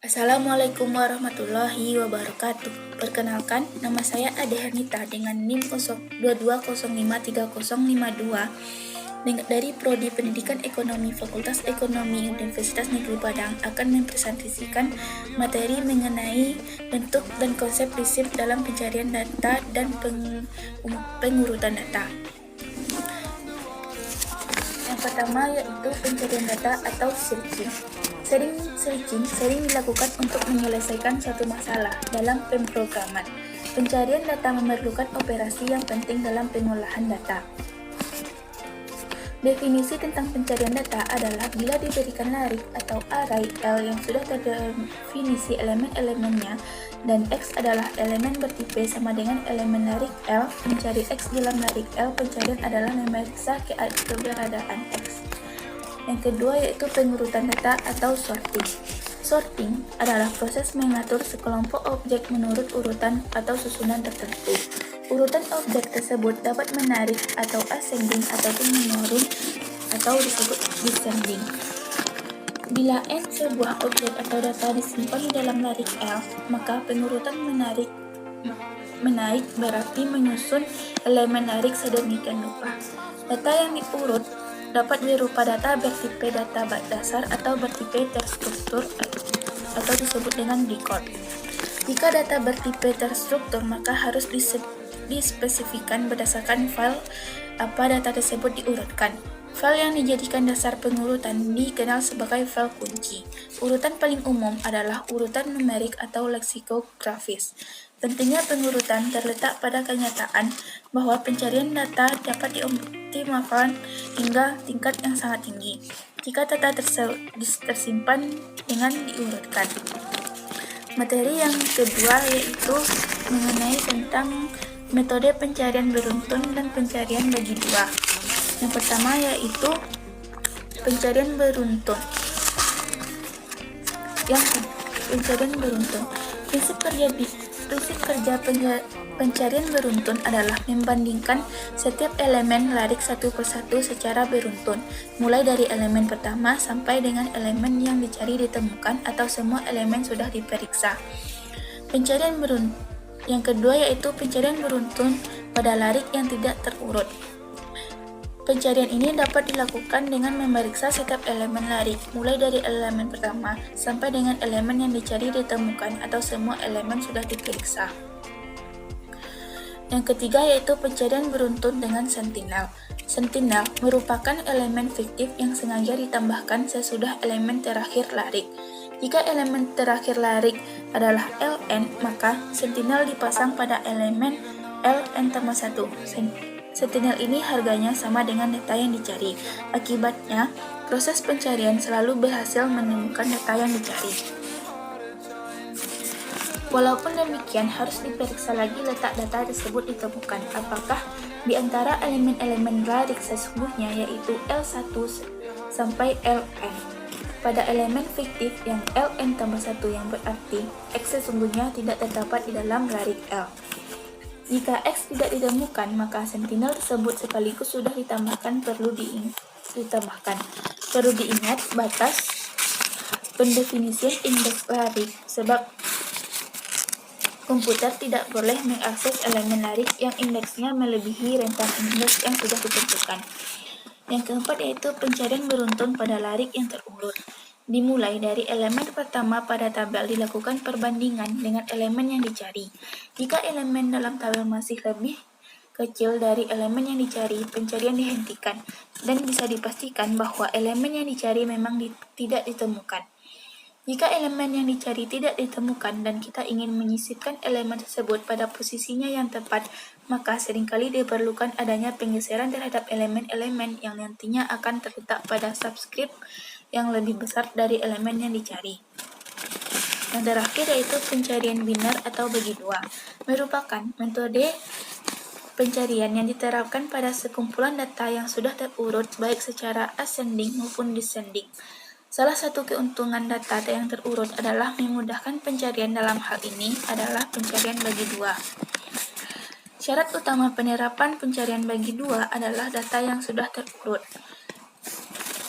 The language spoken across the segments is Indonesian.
Assalamualaikum warahmatullahi wabarakatuh. Perkenalkan, nama saya Ade Hernita dengan NIM 22053052 dari Prodi Pendidikan Ekonomi Fakultas Ekonomi Universitas Negeri Padang akan mempresentasikan materi mengenai bentuk dan konsep prinsip dalam pencarian data dan pengurutan data. Yang pertama yaitu pencarian data atau searching. Searching sering dilakukan untuk menyelesaikan suatu masalah dalam pemrograman. Pencarian data memerlukan operasi yang penting dalam pengolahan data. Definisi tentang pencarian data adalah bila diberikan larik atau array L yang sudah terdefinisi elemen-elemennya dan X adalah elemen bertipe sama dengan elemen larik L, mencari X dalam larik L pencarian adalah memeriksa keberadaan X. Yang kedua yaitu pengurutan data atau sorting. Sorting adalah proses mengatur sekelompok objek menurut urutan atau susunan tertentu. Urutan objek tersebut dapat menarik atau ascending ataupun menurun atau disebut descending. Bila n sebuah objek atau data disimpan di dalam larik L, maka pengurutan menaik berarti menyusun elemen larik sedemikian rupa. Data yang diurut dapat berupa data bertipe data dasar atau bertipe terstruktur atau disebut dengan decode. Jika data bertipe terstruktur, maka harus dispesifikan berdasarkan file apa data tersebut diurutkan. File yang dijadikan dasar pengurutan dikenal sebagai file kunci. Urutan paling umum adalah urutan numerik atau leksikografis. Pentingnya pengurutan terletak pada kenyataan bahwa pencarian data dapat dioptimalkan hingga tingkat yang sangat tinggi jika data tersimpan dengan diurutkan. Materi yang kedua yaitu mengenai tentang metode pencarian beruntun dan pencarian bagi dua. Yang pertama yaitu pencarian beruntun. Prinsip kerja pencarian beruntun adalah membandingkan setiap elemen larik satu persatu secara beruntun, mulai dari elemen pertama sampai dengan elemen yang dicari ditemukan atau semua elemen sudah diperiksa. Pencarian beruntun yang kedua yaitu pencarian beruntun pada larik yang tidak terurut. Pencarian ini dapat dilakukan dengan memeriksa setiap elemen larik, mulai dari elemen pertama sampai dengan elemen yang dicari ditemukan atau semua elemen sudah diperiksa. Yang ketiga yaitu pencarian beruntun dengan sentinel. Sentinel merupakan elemen fiktif yang sengaja ditambahkan sesudah elemen terakhir larik. Jika elemen terakhir larik adalah Ln, maka sentinel dipasang pada elemen Ln-1. Sentinel ini harganya sama dengan data yang dicari. Akibatnya, proses pencarian selalu berhasil menemukan data yang dicari. Walaupun demikian, harus diperiksa lagi letak data tersebut ditemukan. Apakah di antara elemen-elemen larik sesungguhnya yaitu L1 sampai Ln. Pada elemen fiktif yang Ln-1 yang berarti X sesungguhnya tidak terdapat di dalam larik L. Jika X tidak ditemukan, maka sentinel tersebut sekaligus sudah ditambahkan perlu diingat batas pendefinisian indeks larik, sebab komputer tidak boleh mengakses elemen larik yang indeksnya melebihi rentang indeks yang sudah ditentukan. Yang keempat yaitu pencarian beruntun pada larik yang terurut. Dimulai dari elemen pertama pada tabel dilakukan perbandingan dengan elemen yang dicari. Jika elemen dalam tabel masih lebih kecil dari elemen yang dicari, pencarian dihentikan dan bisa dipastikan bahwa elemen yang dicari memang tidak ditemukan. Jika elemen yang dicari tidak ditemukan dan kita ingin menyisipkan elemen tersebut pada posisinya yang tepat, maka seringkali diperlukan adanya penggeseran terhadap elemen-elemen yang nantinya akan terletak pada subscript yang lebih besar dari elemen yang dicari. Yang terakhir yaitu pencarian binar atau bagi dua, merupakan metode pencarian yang diterapkan pada sekumpulan data yang sudah terurut baik secara ascending maupun descending. Salah satu keuntungan data yang terurut adalah memudahkan pencarian. Dalam hal ini adalah pencarian bagi dua. Syarat utama penerapan pencarian bagi dua adalah data yang sudah terurut.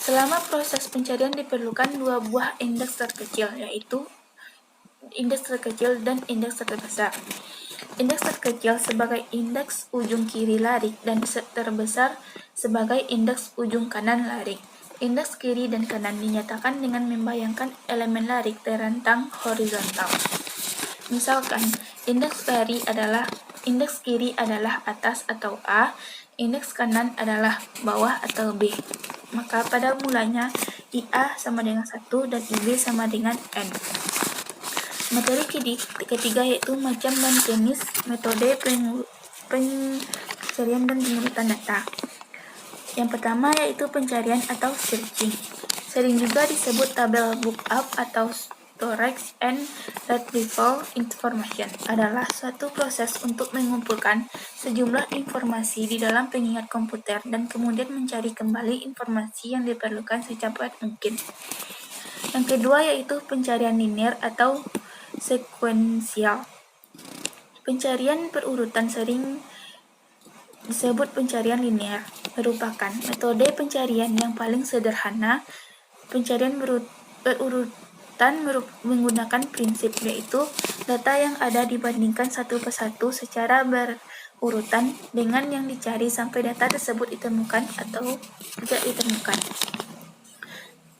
Selama proses pencarian diperlukan dua buah indeks terkecil, yaitu indeks terkecil dan indeks terbesar. Indeks terkecil sebagai indeks ujung kiri larik dan terbesar sebagai indeks ujung kanan larik. Indeks kiri dan kanan dinyatakan dengan membayangkan elemen larik terentang horizontal. Misalkan, indeks kiri adalah atas atau A, indeks kanan adalah bawah atau B. Maka pada mulanya IA sama dengan 1 dan IB sama dengan N. Materi ketiga yaitu macam dan jenis metode pencarian dan pengurutan data. Yang pertama yaitu pencarian atau searching. Sering juga disebut tabel lookup atau storage and retrieval information. Adalah suatu proses untuk mengumpulkan sejumlah informasi di dalam pengingat komputer dan kemudian mencari kembali informasi yang diperlukan secepat mungkin. Yang kedua yaitu pencarian linear atau sekuensial. Pencarian berurutan sering disebut pencarian linear, merupakan metode pencarian yang paling sederhana. Pencarian berurutan menggunakan prinsip yaitu data yang ada dibandingkan satu persatu secara berurutan dengan yang dicari sampai data tersebut ditemukan atau tidak ditemukan.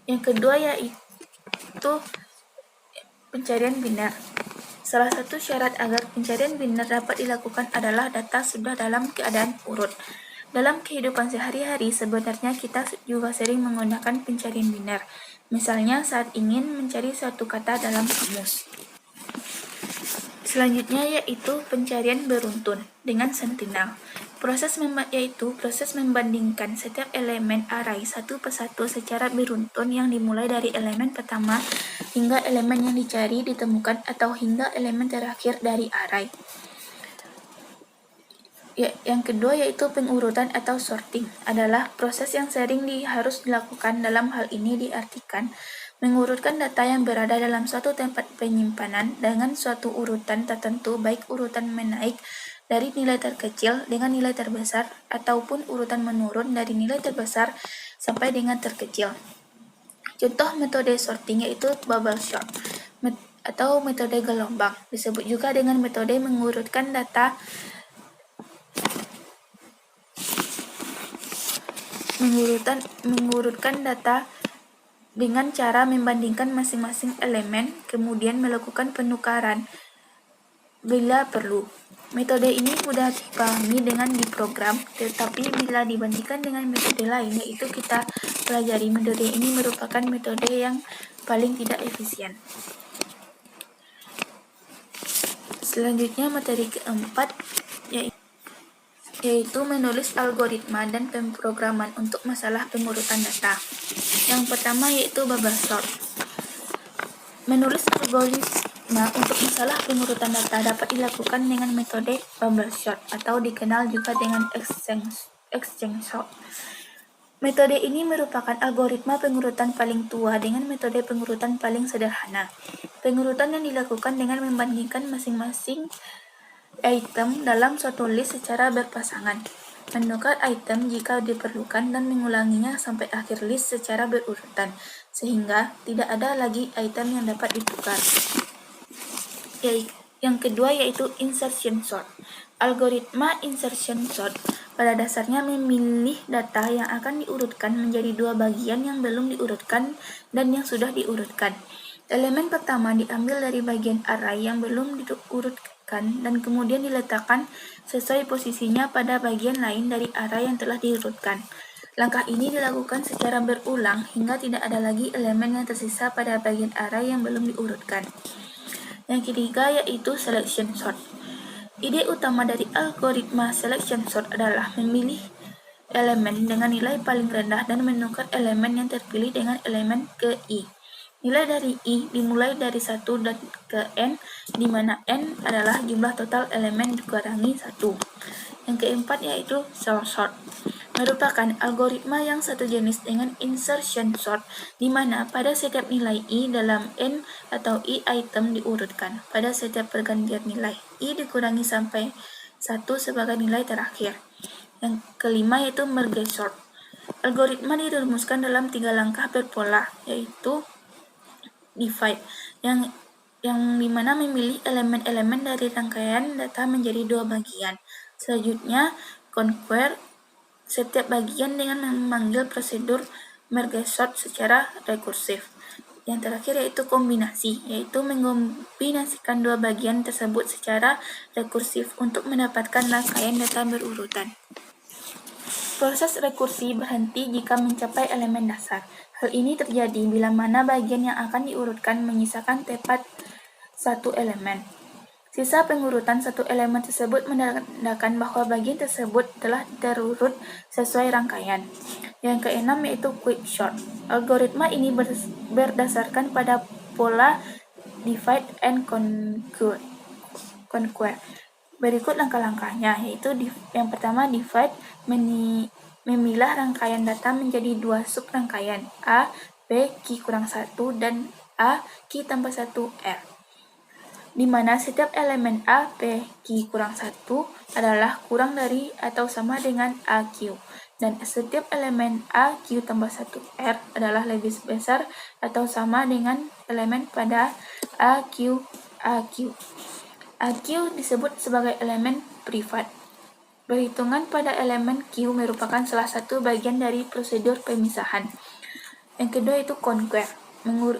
Yang kedua yaitu pencarian biner. Salah satu syarat agar pencarian biner dapat dilakukan adalah data sudah dalam keadaan urut. Dalam kehidupan sehari-hari, sebenarnya kita juga sering menggunakan pencarian biner. Misalnya saat ingin mencari suatu kata dalam kamus. Selanjutnya yaitu pencarian beruntun dengan sentinel. Proses membandingkan setiap elemen array satu persatu secara beruntun yang dimulai dari elemen pertama hingga elemen yang dicari ditemukan atau hingga elemen terakhir dari array. Yang kedua yaitu pengurutan atau sorting. Adalah proses yang sering harus dilakukan. Dalam hal ini diartikan mengurutkan data yang berada dalam suatu tempat penyimpanan dengan suatu urutan tertentu, baik urutan menaik dari nilai terkecil dengan nilai terbesar ataupun urutan menurun dari nilai terbesar sampai dengan terkecil. Contoh metode sorting yaitu bubble sort atau metode gelombang. Disebut juga dengan metode mengurutkan data dengan cara membandingkan masing-masing elemen, kemudian melakukan penukaran bila perlu. Metode ini mudah dipahami dengan diprogram, tetapi bila dibandingkan dengan metode lain, yaitu kita pelajari metode ini merupakan metode yang paling tidak efisien. Selanjutnya materi keempat yaitu menulis algoritma dan pemrograman untuk masalah pengurutan data. Yang pertama yaitu bubble sort. Menulis algoritma untuk masalah pengurutan data dapat dilakukan dengan metode bubble sort atau dikenal juga dengan exchange sort. Metode ini merupakan algoritma pengurutan paling tua dengan metode pengurutan paling sederhana. Pengurutan yang dilakukan dengan membandingkan masing-masing item dalam suatu list secara berpasangan, menukar item jika diperlukan dan mengulanginya sampai akhir list secara berurutan, sehingga tidak ada lagi item yang dapat ditukar. Yang kedua yaitu insertion sort. Algoritma insertion sort pada dasarnya memilih data yang akan diurutkan menjadi dua bagian yang belum diurutkan dan yang sudah diurutkan. Elemen pertama diambil dari bagian array yang belum diurutkan dan kemudian diletakkan sesuai posisinya pada bagian lain dari array yang telah diurutkan. Langkah ini dilakukan secara berulang hingga tidak ada lagi elemen yang tersisa pada bagian array yang belum diurutkan. Yang ketiga yaitu selection sort. Ide utama dari algoritma selection sort adalah memilih elemen dengan nilai paling rendah dan menukar elemen yang terpilih dengan elemen ke I. Nilai dari I dimulai dari 1 dan ke N, di mana N adalah jumlah total elemen dikurangi 1. Yang keempat yaitu cell sort. Merupakan algoritma yang satu jenis dengan insertion sort, di mana pada setiap nilai I dalam N atau I item diurutkan. Pada setiap pergantian nilai, I dikurangi sampai 1 sebagai nilai terakhir. Yang kelima yaitu merge sort. Algoritma dirumuskan dalam 3 langkah berpola, yaitu divide, yang yang dimana memilih elemen-elemen dari rangkaian data menjadi dua bagian. Selanjutnya, conquer setiap bagian dengan memanggil prosedur merge sort secara rekursif. Yang terakhir yaitu kombinasi, yaitu mengombinasikan dua bagian tersebut secara rekursif untuk mendapatkan rangkaian data berurutan. Proses rekursi berhenti jika mencapai elemen dasar. Hal ini terjadi bila mana bagian yang akan diurutkan menyisakan tepat satu elemen. Sisa pengurutan satu elemen tersebut menandakan bahwa bagian tersebut telah terurut sesuai rangkaian. Yang keenam yaitu quicksort. Algoritma ini berdasarkan pada pola divide and conquer. Berikut langkah-langkahnya, yaitu yang pertama divide, memilah rangkaian data menjadi dua sub-rangkaian, A, B, Q kurang 1, dan A, Q tambah 1, R. Di mana setiap elemen A, B, Q kurang 1 adalah kurang dari atau sama dengan AQ, dan setiap elemen A, Q tambah 1, R adalah lebih besar atau sama dengan elemen pada AQ. AQ disebut sebagai elemen privat. Perhitungan pada elemen Q merupakan salah satu bagian dari prosedur pemisahan. Yang kedua itu conquer,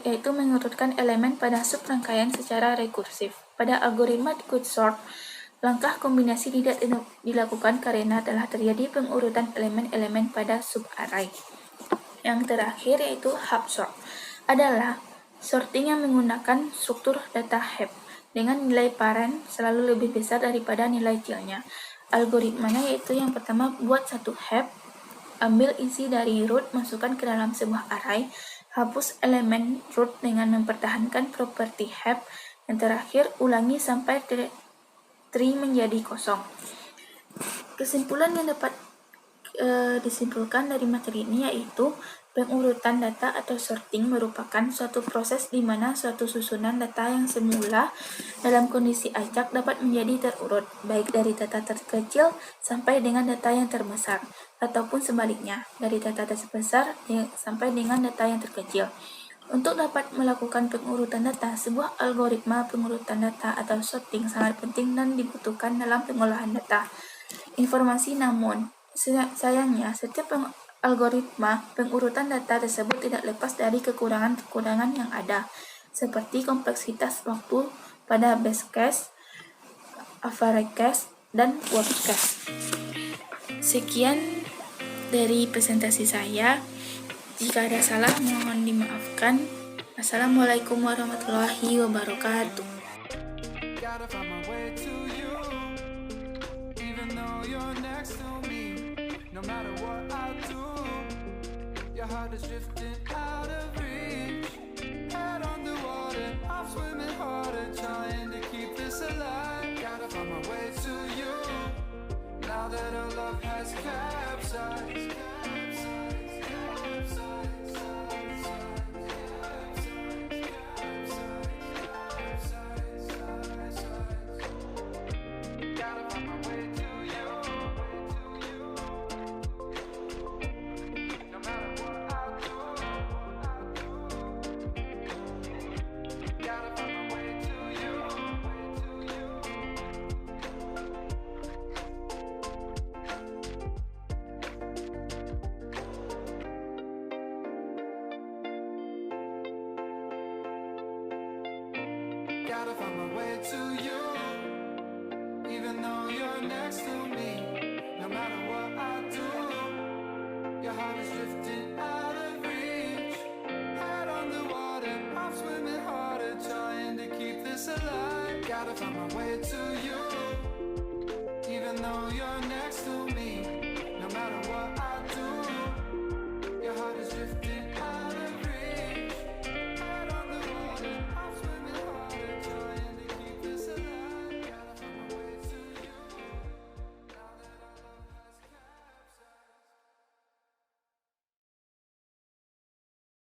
yaitu mengurutkan elemen pada sub-rangkaian secara rekursif. Pada algoritma quicksort, langkah kombinasi tidak dilakukan karena telah terjadi pengurutan elemen-elemen pada sub-array. Yang terakhir yaitu hub sort, adalah sorting yang menggunakan struktur data heap dengan nilai parent selalu lebih besar daripada nilai childnya. Algoritmanya yaitu yang pertama, buat satu heap, ambil isi dari root, masukkan ke dalam sebuah array, hapus elemen root dengan mempertahankan properti heap. Yang terakhir, ulangi sampai tree menjadi kosong. Kesimpulan yang dapat disimpulkan dari materi ini yaitu pengurutan data atau sorting merupakan suatu proses di mana suatu susunan data yang semula dalam kondisi acak dapat menjadi terurut, baik dari data terkecil sampai dengan data yang terbesar, ataupun sebaliknya, dari data terbesar sampai dengan data yang terkecil. Untuk dapat melakukan pengurutan data, sebuah algoritma pengurutan data atau sorting sangat penting dan dibutuhkan dalam pengolahan data informasi. Namun, sayangnya, setiap algoritma pengurutan data tersebut tidak lepas dari kekurangan-kekurangan yang ada, seperti kompleksitas waktu pada base case, average case, dan worst case. Sekian dari presentasi saya. Jika ada salah, mohon dimaafkan. Assalamualaikum warahmatullahi wabarakatuh. No matter what I do, your heart is drifting out of reach. Head on the water, I'm swimming harder, trying to keep this alive. Gotta find my way to you, now that our love has capsized. Gotta find my way to you, even though you're next to me. No matter what I do, your heart is drifting out of reach. Head on the water, I'm swimming harder, trying to keep this alive. Gotta find my way to you, even though you're next to me. No matter what I do, your heart is drifting